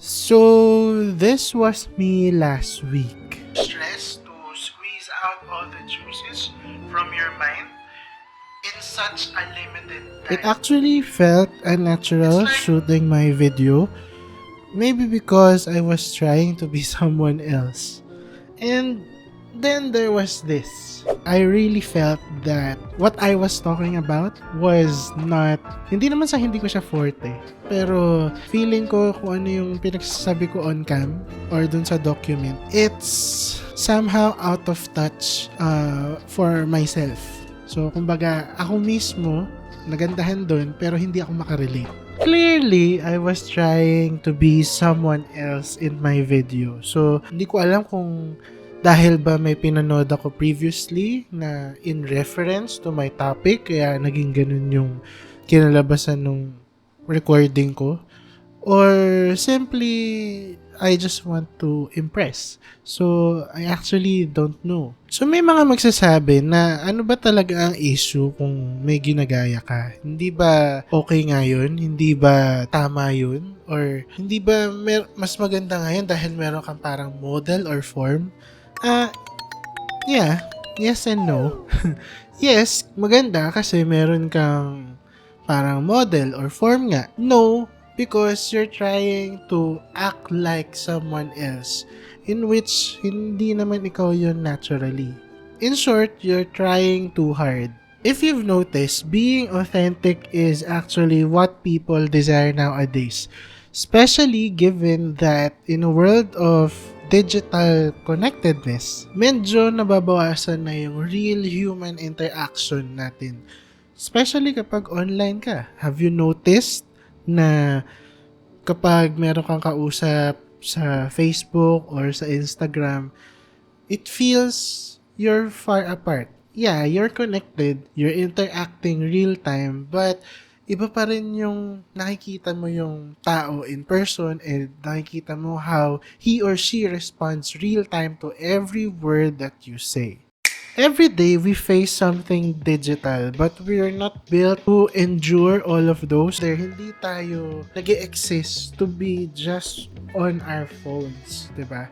So, this was me last week. Stress to squeeze out all the juices from your mind in such a limited time. It actually felt unnatural shooting my video. Maybe because I was trying to be someone else. And then there was this. I really felt that what I was talking about was not, hindi naman sa hindi ko siya forte, pero feeling ko kung ano yung pinagsasabi ko on cam or dun sa document, it's somehow out of touch for myself. So, kumbaga, ako mismo, nagandahan dun, pero hindi ako makarelate. Clearly, I was trying to be someone else in my video. So, hindi ko alam kung dahil ba may pinanood ako previously na in reference to my topic, kaya naging ganun yung kinalabasan ng recording ko. Or simply, I just want to impress. So, I actually don't know. So, may mga magsasabi na ano ba talaga ang issue kung may ginagaya ka? Hindi ba okay nga yun? Hindi ba tama yun? Or hindi ba mas maganda ngayon dahil meron kang parang model or form? Yeah. Yes and no. Yes, maganda kasi meron kang parang model or form nga. No, because you're trying to act like someone else in which hindi naman ikaw yun naturally. In short, you're trying too hard. If you've noticed, being authentic is actually what people desire nowadays, especially given that in a world of digital connectedness, medyo nababawasan na yung real human interaction natin. Especially kapag online ka. Have you noticed na kapag meron kang kausap sa Facebook or sa Instagram, it feels you're far apart. Yeah, you're connected, you're interacting real time, but iba pa rin yung nakikita mo yung tao in person and nakikita mo how he or she responds real time to every word that you say. Every day we face something digital but we are not built to endure all of those. Hindi tayo nag-exist to be just on our phones, 'di ba?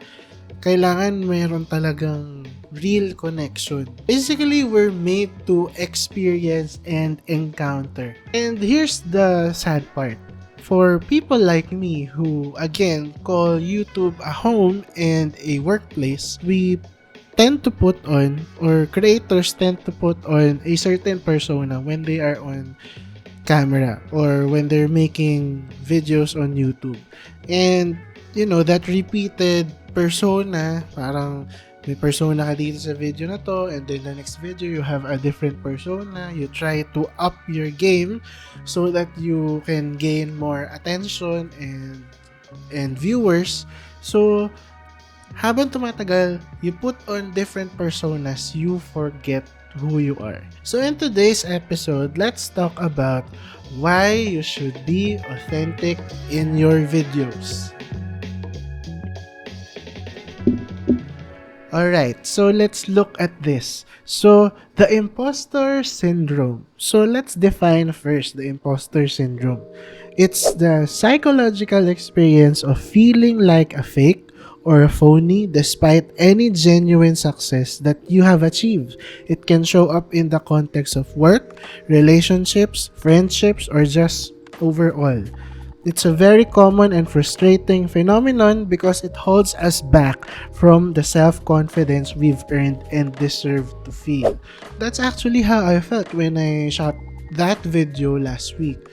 Kailangan mayroon talagang real connection. Basically, we're made to experience and encounter. And here's the sad part. For people like me who, again, call YouTube a home and a workplace, we tend to put on, or creators tend to put on a certain persona when they are on camera or when they're making videos on YouTube. And, you know, that repeated persona, parang may persona ka dito sa video na to and then the next video you have a different persona. You try to up your game so that you can gain more attention and viewers. So, habang tumatagal, you put on different personas, you forget who you are. So in today's episode, let's talk about why you should be authentic in your videos. Alright, so let's look at this. So, the imposter syndrome. So, let's define first the imposter syndrome. It's the psychological experience of feeling like a fake or a phony despite any genuine success that you have achieved. It can show up in the context of work, relationships, friendships, or just overall. It's a very common and frustrating phenomenon because it holds us back from the self-confidence we've earned and deserve to feel. That's actually how I felt when I shot that video last week.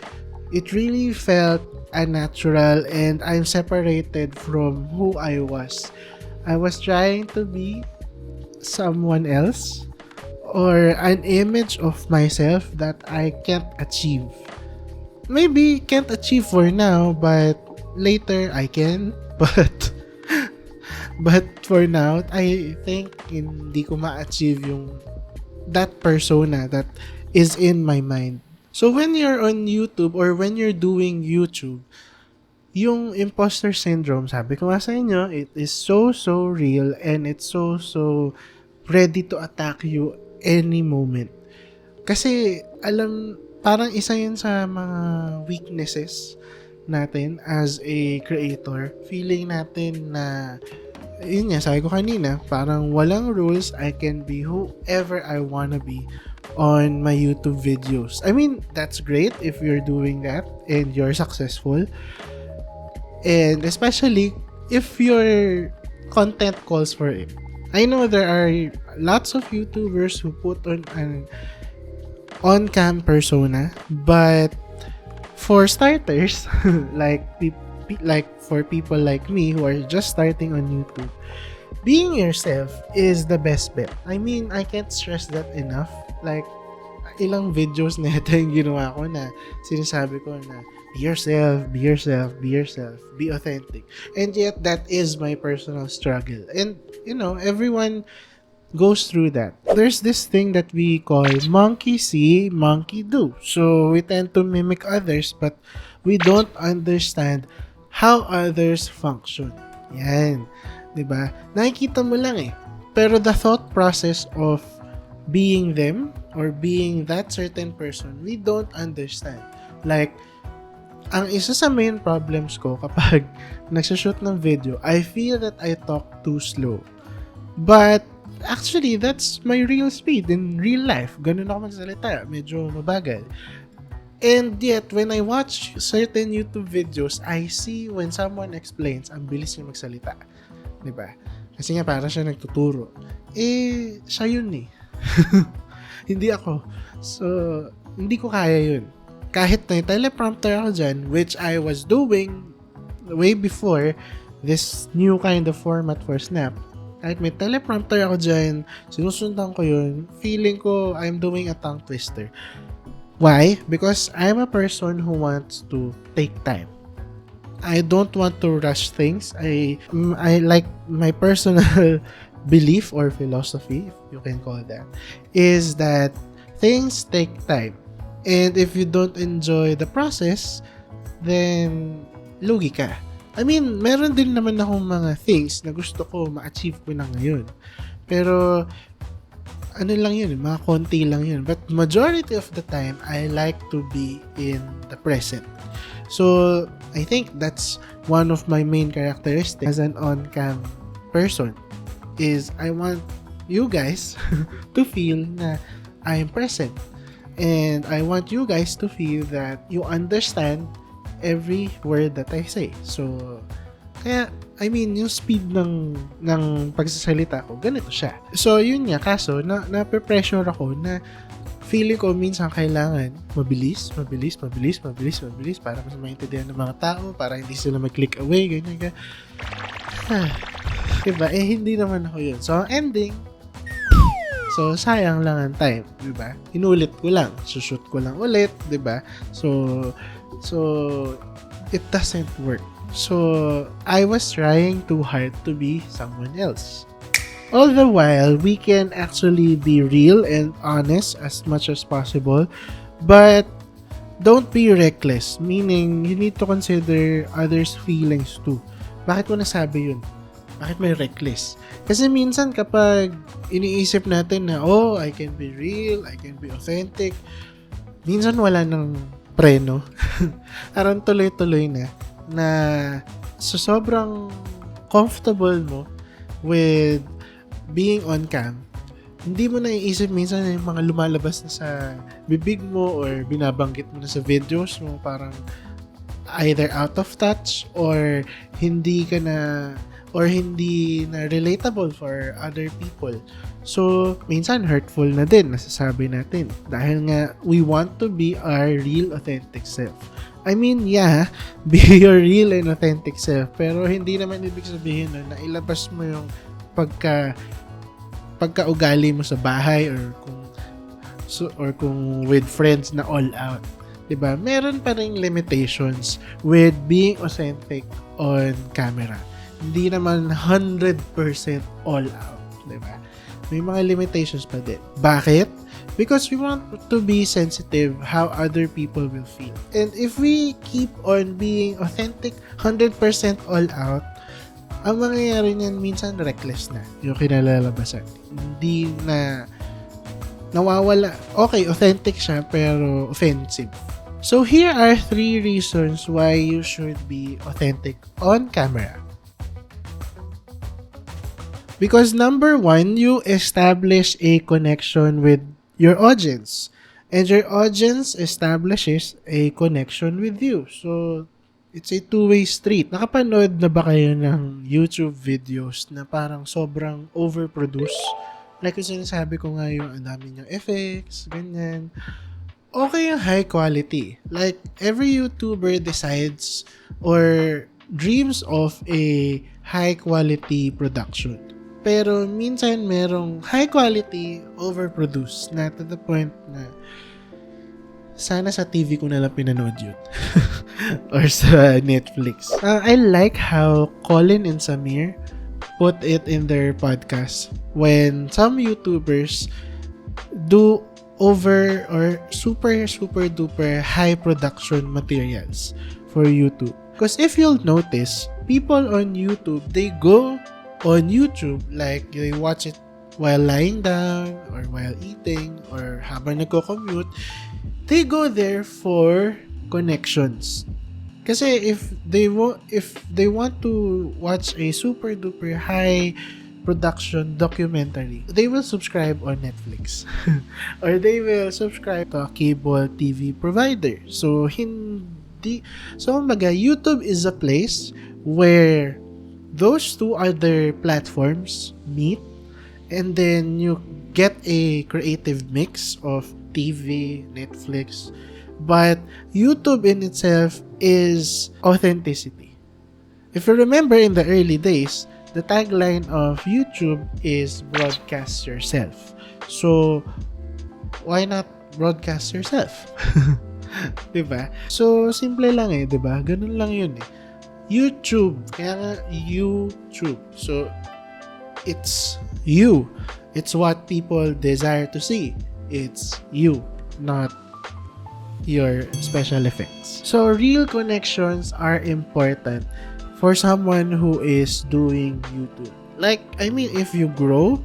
It really felt unnatural and I'm separated from who I was. I was trying to be someone else or an image of myself that I can't achieve. Maybe can't achieve for now, but later I can. But for now, I think hindi ko ma-achieve yung that persona that is in my mind. So when you're on YouTube or when you're doing YouTube, yung imposter syndrome, sabi ko nga sa inyo, it is so real and it's so ready to attack you any moment. Kasi parang isa yun sa mga weaknesses natin as a creator. Feeling natin na, yun nga, sabi ko kanina, parang walang rules. I can be whoever I wanna be on my YouTube videos. I mean, that's great if you're doing that and you're successful. And especially if your content calls for it. I know there are lots of YouTubers who put on an on-cam persona, but for starters, like for people like me who are just starting on YouTube, being yourself is the best bet. I mean, I can't stress that enough. Like, ilang videos na ito yung ginawa ko na sinasabi ko na be yourself, be yourself, be yourself, be authentic. And yet, that is my personal struggle. And, everyone goes through that. There's this thing that we call monkey see, monkey do. So, we tend to mimic others, but we don't understand how others function. Yan. Diba? Nakikita mo lang eh. Pero the thought process of being them or being that certain person, we don't understand. Like, ang isa sa main problems ko kapag nagsashoot ng video, I feel that I talk too slow. But, actually, that's my real speed in real life. Ganun ako magsalita. Medyo mabagal. And yet, when I watch certain YouTube videos, I see when someone explains, ang bilis niya magsalita. Diba? Kasi nga, parang siya nagtuturo. Siya yun eh. Hindi ako. So, hindi ko kaya yun. Kahit na teleprompter ako dyan, which I was doing way before this new kind of format for Snap. Kahit may teleprompter ako dyan, sinusundan ko yun, feeling ko I'm doing a tongue twister. Why? Because I'm a person who wants to take time. I don't want to rush things. I like my personal belief or philosophy, if you can call that, is that things take time. And if you don't enjoy the process, then lugi ka. I mean, meron din naman akong mga things na gusto ko ma-achieve ko na ngayon. Pero, ano lang yun, mga konti lang yun. But majority of the time, I like to be in the present. So, I think that's one of my main characteristics as an on-cam person. Is I want you guys to feel na I am present. And I want you guys to feel that you understand every word that I say. So, kaya, I mean, yung speed ng pagsasalita ko, ganito siya. So, yun nga, kaso, nape-pressure ako na feeling ko minsan kailangan mabilis para mas maintindihan ng mga tao, para hindi sila mag-click away, ganyan. Diba? Hindi naman ako yun. So, ang ending, so, sayang lang ang time. Diba? Inulit ko lang. Sushoot ko lang ulit. Diba? So, it doesn't work. So, I was trying too hard to be someone else. All the while, we can actually be real and honest as much as possible. But, don't be reckless. Meaning, you need to consider others' feelings too. Bakit mo nasabi yun? Bakit may reckless? Kasi minsan kapag iniisip natin na, I can be real, I can be authentic, minsan wala nang preno. Parang tuloy-tuloy na so sobrang comfortable mo with being on cam, hindi mo naiisip minsan yung mga lumalabas na sa bibig mo or binabanggit mo na sa videos mo, parang either out of touch or hindi na relatable for other people. So, minsan hurtful na din, nasasabi natin. Dahil nga, we want to be our real, authentic self. I mean, yeah, be your real and authentic self. Pero hindi naman ibig sabihin na ilabas mo yung pagka-ugali mo sa bahay or kung with friends na all out. Diba? Meron pa ring limitations with being authentic on camera. Hindi naman 100% all out, diba? May mga limitations pa din. Bakit? Because we want to be sensitive how other people will feel. And if we keep on being authentic, 100% all out, ang mangyayari niyan minsan reckless na yung kinalalabasan. Hindi na nawawala. Okay, authentic siya pero offensive. So here are 3 reasons why you should be authentic on camera. Because number 1, you establish a connection with your audience. And your audience establishes a connection with you. So, it's a two-way street. Nakapanood na ba kayo ng YouTube videos na parang sobrang overproduced? Like yung sinasabi ko nga yung ang dami niyang effects, ganyan. Okay yung high quality. Like, every YouTuber decides or dreams of a high quality production. Pero minsan merong high quality overproduced na to the point na sana sa TV ko na lang pinanood yun. Or sa Netflix. I like how Colin and Samir put it in their podcast when some YouTubers do over or super duper high production materials for YouTube. Because if you'll notice, people on YouTube, they go on YouTube, like they watch it while lying down or while eating or habang nagko-commute, they go there for connections. Kasi if they want to watch a super duper high production documentary, they will subscribe on Netflix or they will subscribe to a cable TV provider. So YouTube is a place where those two other platforms meet, and then you get a creative mix of TV, Netflix. But YouTube in itself is authenticity. If you remember in the early days, the tagline of YouTube is broadcast yourself. So, why not broadcast yourself? Diba? So, simple lang diba? Ganun lang yun YouTube. Kaya nga, YouTube. So, it's you. It's what people desire to see. It's you, not your special effects. So, real connections are important for someone who is doing YouTube. Like, I mean, if you grow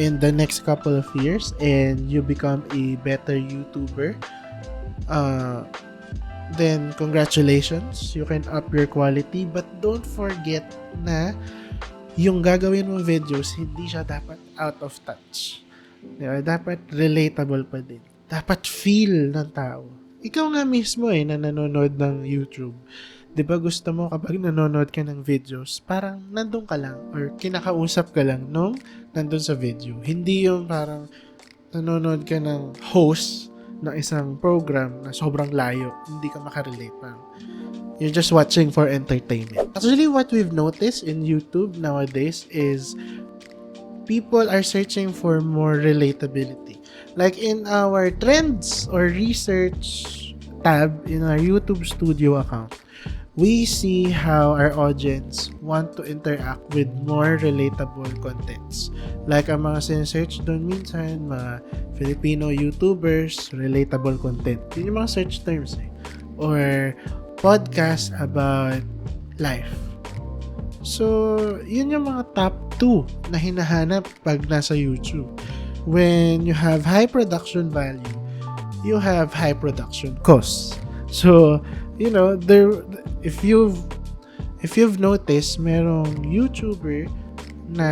in the next couple of years and you become a better YouTuber, then congratulations, you can up your quality, but don't forget na yung gagawin mong videos, hindi siya dapat out of touch. Diba? Dapat relatable pa din. Dapat feel ng tao. Ikaw nga mismo na nanonood ng YouTube. Diba gusto mo kapag nanonood ka ng videos, parang nandun ka lang or kinakausap ka lang nung nandun sa video. Hindi yung parang nanonood ka ng host ng isang program na sobrang layo, hindi ka makarelate. You're just watching for entertainment. Actually, what we've noticed in YouTube nowadays is people are searching for more relatability. Like in our trends or research tab in our YouTube Studio account, we see how our audience want to interact with more relatable contents. Like ang mga sinesearch doon minsan, mga Filipino YouTubers, relatable content. Yun yung mga search terms Or podcast about life. So, yun yung mga top 2 na hinahanap pag nasa YouTube. When you have high production value, you have high production costs. So, if you've noticed, merong YouTuber na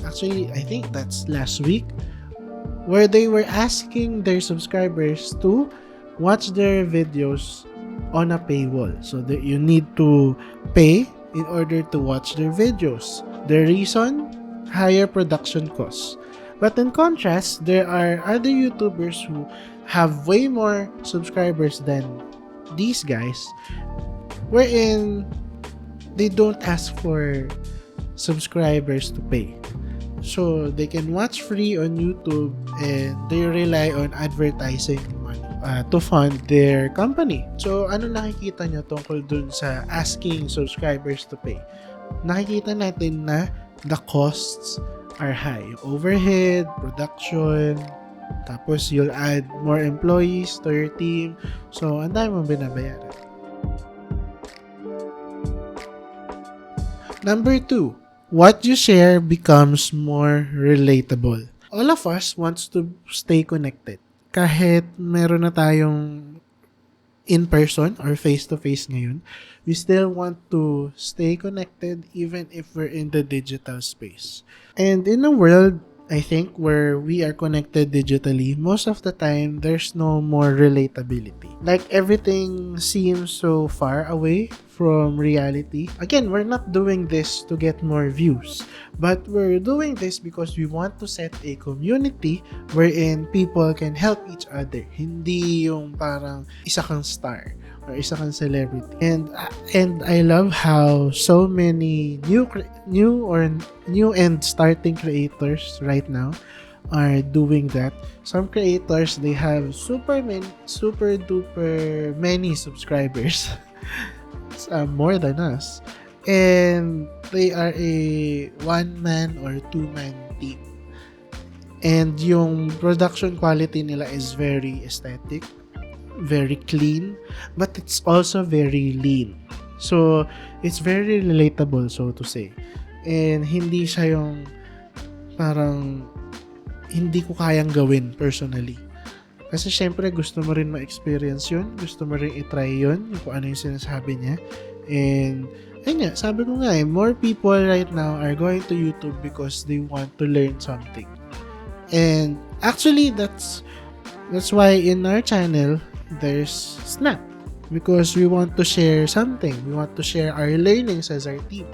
actually I think that's last week where they were asking their subscribers to watch their videos on a paywall. So that you need to pay in order to watch their videos. The reason? Higher production costs. But in contrast, there are other YouTubers who have way more subscribers than these guys, wherein they don't ask for subscribers to pay. So they can watch free on YouTube and they rely on advertising money to fund their company. So ano nakikita nyo tungkol dun sa asking subscribers to pay? Nakikita natin na the costs are high. Overhead, production, tapos you'll add more employees to your team. So ang dami mong binabayaran. Number 2, what you share becomes more relatable. All of us wants to stay connected. Kahit meron na tayong in person or face to face ngayon. We still want to stay connected even if we're in the digital space. And in a world, I think, where we are connected digitally, most of the time, there's no more relatability. Like, everything seems so far away from reality. Again, we're not doing this to get more views, but we're doing this because we want to set a community wherein people can help each other. Hindi yung parang isa kang star or isa kang celebrity. And I love how so many new and starting creators right now are doing that. Some creators, they have super duper many subscribers. More than us. And they are a one-man or two-man team. And yung production quality nila is very aesthetic, very clean, but it's also very lean. So, it's very relatable, so to say. And hindi siya yung parang hindi ko kayang gawin personally. Kasi syempre gusto mo rin ma-experience yun, gusto mo rin i-try yun, yung kung ano yung sinasabi niya. And ayun nga, sabi ko nga more people right now are going to YouTube because they want to learn something. And actually, that's why in our channel, there's Snap. Because we want to share something. We want to share our learnings as our team.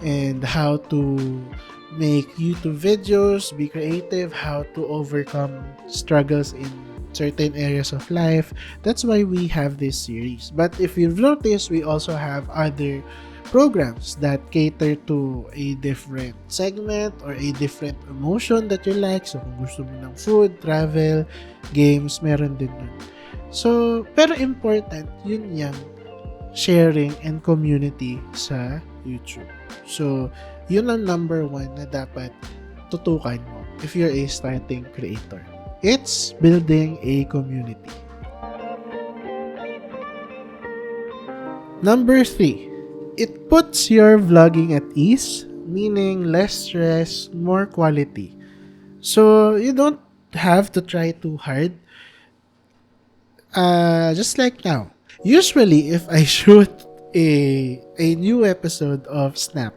And how to make YouTube videos, be creative, how to overcome struggles in certain areas of life. That's why we have this series. But if you've noticed, we also have other programs that cater to a different segment or a different emotion that you like. So, kung gusto mo ng food, travel, games, meron din nun. So, pero important, yun yung sharing and community sa YouTube. So, yun ang number one na dapat tutukan mo if you're a starting creator. It's building a community. Number 3, it puts your vlogging at ease, meaning less stress, more quality. So, you don't have to try too hard. Just like now. Usually, if I shoot a new episode of Snap,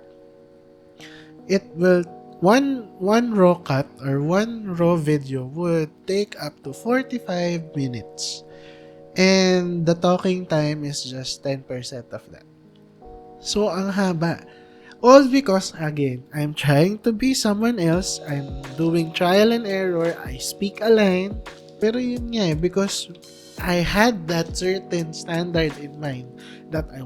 it will one raw cut or one raw video would take up to 45 minutes. And the talking time is just 10% of that. So, ang haba. All because, again, I'm trying to be someone else. I'm doing trial and error. I speak a line. Pero yun nga because I had that certain standard in mind that I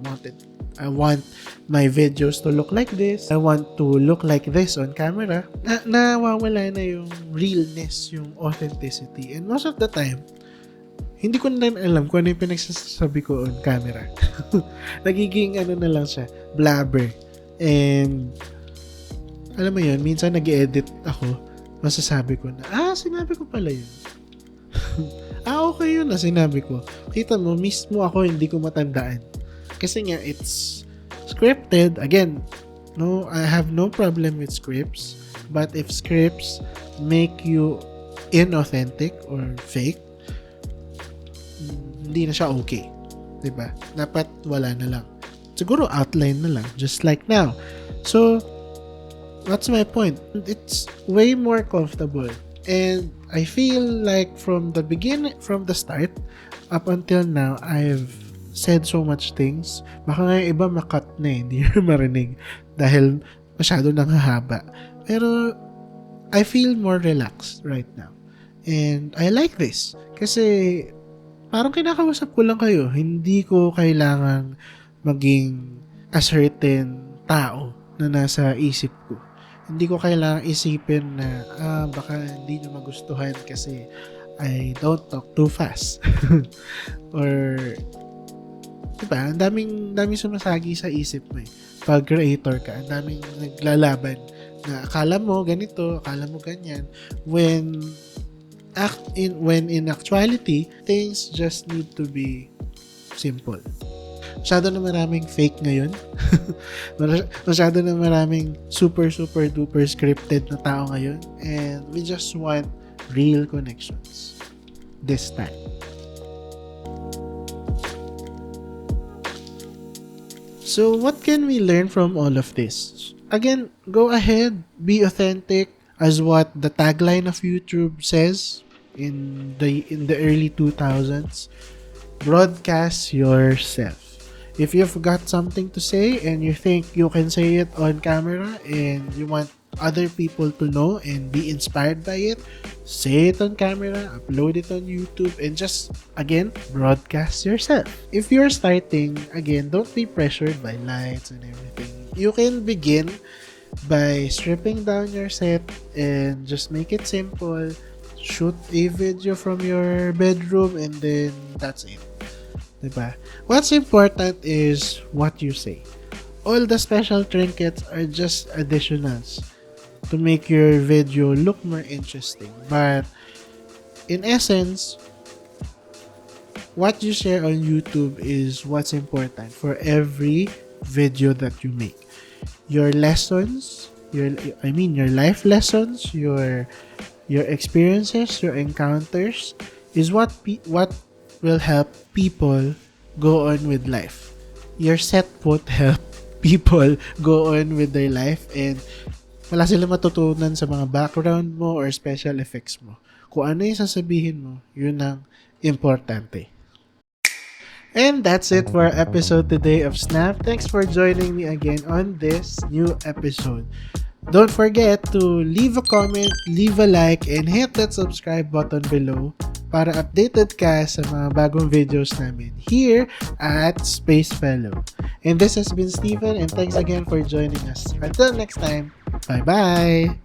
want my videos to look like this. I want to look like this on camera. Nawawala na yung realness, yung authenticity. And most of the time, hindi ko na alam kung ano yung pinagsasabi ko on camera. Nagiging ano na lang siya, blabber. And alam mo yun, minsan nag-edit ako, masasabi ko na, sinabi ko pala yun. Okay yun na sinabi ko. Kita mo, mismo ako hindi ko matandaan. Kasi nga, it's scripted. Again, no, I have no problem with scripts. But if scripts make you inauthentic or fake, hindi na siya okay. Diba? Dapat wala na lang. Siguro outline na lang. Just like now. So, that's my point. It's way more comfortable. And I feel like from the start, up until now, I've said so much things. Baka nga yung iba makat na hindi na marinig dahil masyado nang hahaba. Pero I feel more relaxed right now. And I like this. Kasi parang kinakausap ko lang kayo. Hindi ko kailangan maging a certain tao na nasa isip ko. Hindi ko kailangan isipin na baka hindi nyo magustuhan kasi I don't talk too fast. Or diba, ang daming sumasagi sa isip mo eh. Pag creator ka, ang daming naglalaban na akala mo ganito, akala mo ganyan. When in actuality, things just need to be simple. Masyado na maraming fake ngayon. Masyado na maraming super duper scripted na tao ngayon. And we just want real connections this time. So what can we learn from all of this? Again, go ahead, be authentic, as what the tagline of YouTube says in the early 2000s. Broadcast yourself. If you've got something to say and you think you can say it on camera and you want other people to know and be inspired by it, say it on camera, upload it on YouTube, and just, again, broadcast yourself. If you're starting, again, don't be pressured by lights and everything. You can begin by stripping down your set and just make it simple. Shoot a video from your bedroom and then that's it. Diba? What's important is what you say. All the special trinkets are just additionals to make your video look more interesting. But in essence, what you share on YouTube is what's important for every video that you make. Your lessons, your life lessons, your experiences, your encounters is what will help people go on with life. Your set won't help people go on with their life and wala sila matutunan sa mga background mo or special effects mo. Kung ano yung sasabihin mo, yun ang importante. And that's it for our episode today of Snap. Thanks for joining me again on this new episode. Don't forget to leave a comment, leave a like, and hit that subscribe button below para updated ka sa mga bagong videos namin here at Spacefellow. And this has been Steven, and thanks again for joining us. Until next time, bye-bye!